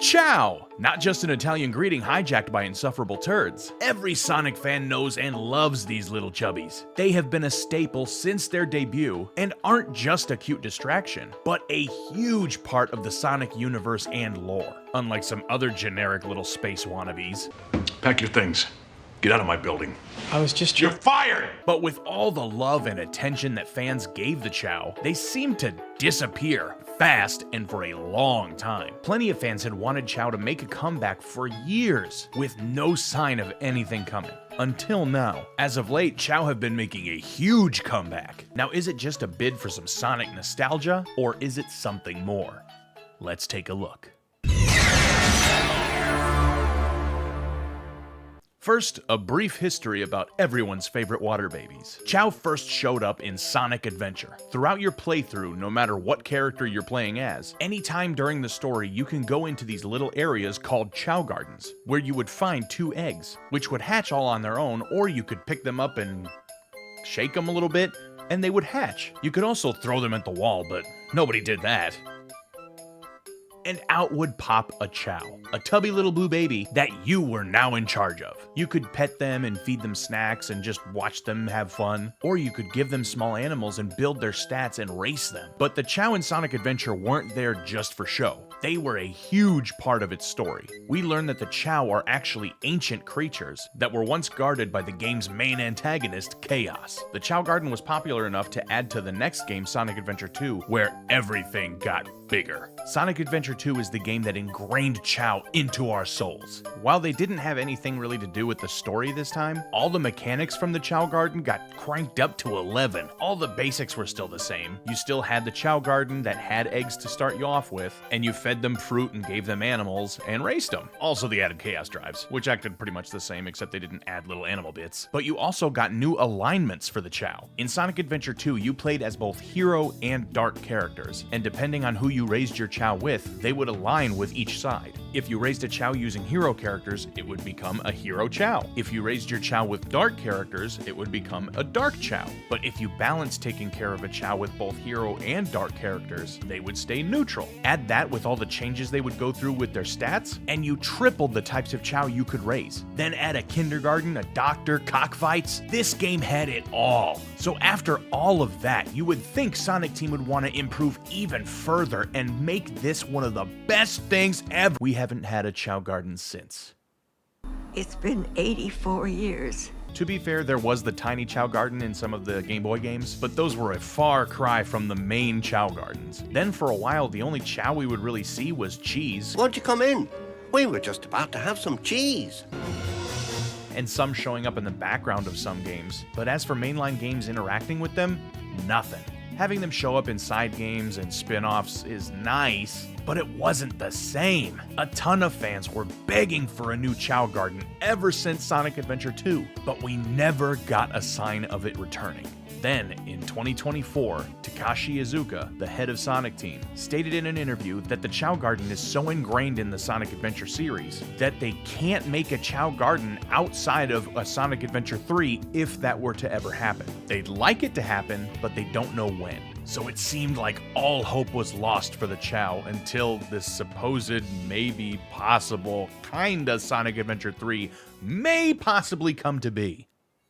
Chao! Not just an Italian greeting hijacked by insufferable turds. Every Sonic fan knows and loves these little chubbies. They have been a staple since their debut and aren't just a cute distraction, but a huge part of the Sonic universe and lore, unlike some other generic little space wannabes. Pack your things. Get out of my building. I was just You're fired! But with all the love and attention that fans gave the Chao, they seemed to disappear fast and for a long time. Plenty of fans had wanted Chao to make a comeback for years, with no sign of anything coming. Until now. As of late, Chao have been making a huge comeback. Now, is it just a bid for some Sonic nostalgia, or is it something more? Let's take a look. First, a brief history about everyone's favorite water babies. Chao first showed up in Sonic Adventure. Throughout your playthrough, no matter what character you're playing as, anytime during the story you can go into these little areas called Chao Gardens, where you would find 2 eggs, which would hatch all on their own, or you could pick them up and shake them a little bit, and they would hatch. You could also throw them at the wall, but nobody did that. And out would pop a Chao, a tubby little blue baby that you were now in charge of. You could pet them and feed them snacks and just watch them have fun, or you could give them small animals and build their stats and race them. But the Chao in Sonic Adventure weren't there just for show. They were a huge part of its story. We learned that the Chao are actually ancient creatures that were once guarded by the game's main antagonist, Chaos. The Chao Garden was popular enough to add to the next game, Sonic Adventure 2, where everything got bigger. Sonic Adventure 2 is the game that ingrained Chao into our souls. While they didn't have anything really to do with the story this time, all the mechanics from the Chao Garden got cranked up to 11. All the basics were still the same. You still had the Chao Garden that had eggs to start you off with, and you fed them fruit and gave them animals and raced them. Also, they added chaos drives, which acted pretty much the same except they didn't add little animal bits. But you also got new alignments for the Chao. In Sonic Adventure 2, you played as both hero and dark characters, and depending on who you raised your Chao with, they would align with each side. If you raised a Chao using hero characters, it would become a hero Chao. If you raised your Chao with dark characters, it would become a dark Chao. But if you balanced taking care of a Chao with both hero and dark characters, they would stay neutral. Add that with all the changes they would go through with their stats, and you tripled the types of Chao you could raise. Then add a kindergarten, a doctor, cockfights. This game had it all. So after all of that, you would think Sonic Team would want to improve even further and make this one of the best things ever. We haven't had a Chao Garden since. It's been 84 years. To be fair, there was the tiny Chao Garden in some of the Game Boy games, but those were a far cry from the main Chao Gardens. Then for a while, the only Chao we would really see was cheese. Won't you come in? We were just about to have some cheese. And some showing up in the background of some games. But as for mainline games interacting with them, nothing. Having them show up in side games and spin-offs is nice, but it wasn't the same. A ton of fans were begging for a new Chao Garden ever since Sonic Adventure 2, but we never got a sign of it returning. Then, in 2024, Takashi Iizuka, the head of Sonic Team, stated in an interview that the Chao Garden is so ingrained in the Sonic Adventure series that they can't make a Chao Garden outside of a Sonic Adventure 3 if that were to ever happen. They'd like it to happen, but they don't know when. So it seemed like all hope was lost for the Chao until this supposed, maybe possible, kinda Sonic Adventure 3 may possibly come to be.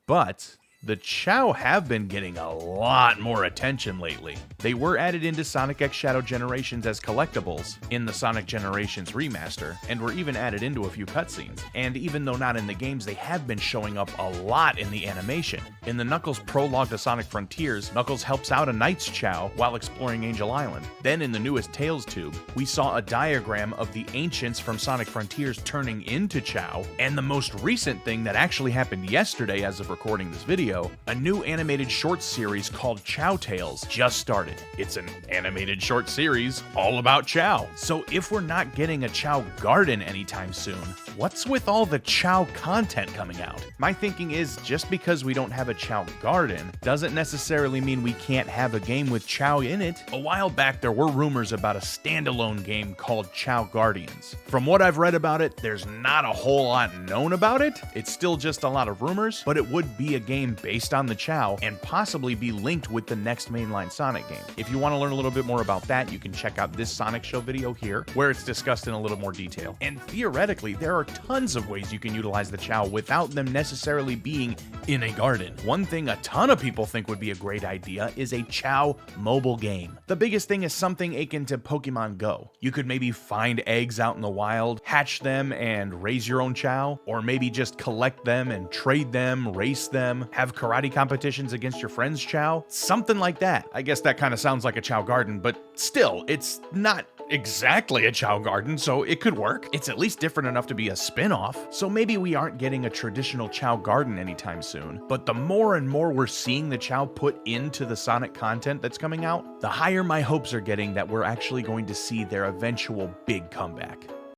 But the Chao have been getting a lot more attention lately. They were added into Sonic X Shadow Generations as collectibles in the Sonic Generations remaster, and were even added into a few cutscenes. And even though not in the games, they have been showing up a lot in the animation. In the Knuckles prologue to Sonic Frontiers, Knuckles helps out a Knight's Chao while exploring Angel Island. Then in the newest Tails tube, we saw a diagram of the ancients from Sonic Frontiers turning into Chao, and the most recent thing that actually happened yesterday as of recording this video, a new animated short series called Chao Tales just started. It's an animated short series all about Chao. So if we're not getting a Chao Garden anytime soon, what's with all the Chao content coming out? My thinking is just because we don't have a Chao Garden doesn't necessarily mean we can't have a game with Chao in it. A while back there were rumors about a standalone game called Chao Guardians. From what I've read about it, there's not a whole lot known about it. It's still just a lot of rumors, but it would be a game based on the Chao and possibly be linked with the next mainline Sonic game. If you want to learn a little bit more about that, you can check out this Sonic Show video here, where it's discussed in a little more detail. And theoretically, there are tons of ways you can utilize the Chao without them necessarily being in a garden. One thing a ton of people think would be a great idea is a Chao mobile game. The biggest thing is something akin to Pokemon Go. You could maybe find eggs out in the wild, hatch them, and raise your own Chao, or maybe just collect them and trade them, race them, have karate competitions against your friend's Chao, something like that. I guess that kind of sounds like a Chao garden, but still, it's not exactly a Chao garden, so it could work. It's at least different enough to be a spin-off, so maybe we aren't getting a traditional Chao garden anytime soon. But the more and more we're seeing the Chao put into the Sonic content that's coming out, the higher my hopes are getting that we're actually going to see their eventual big comeback.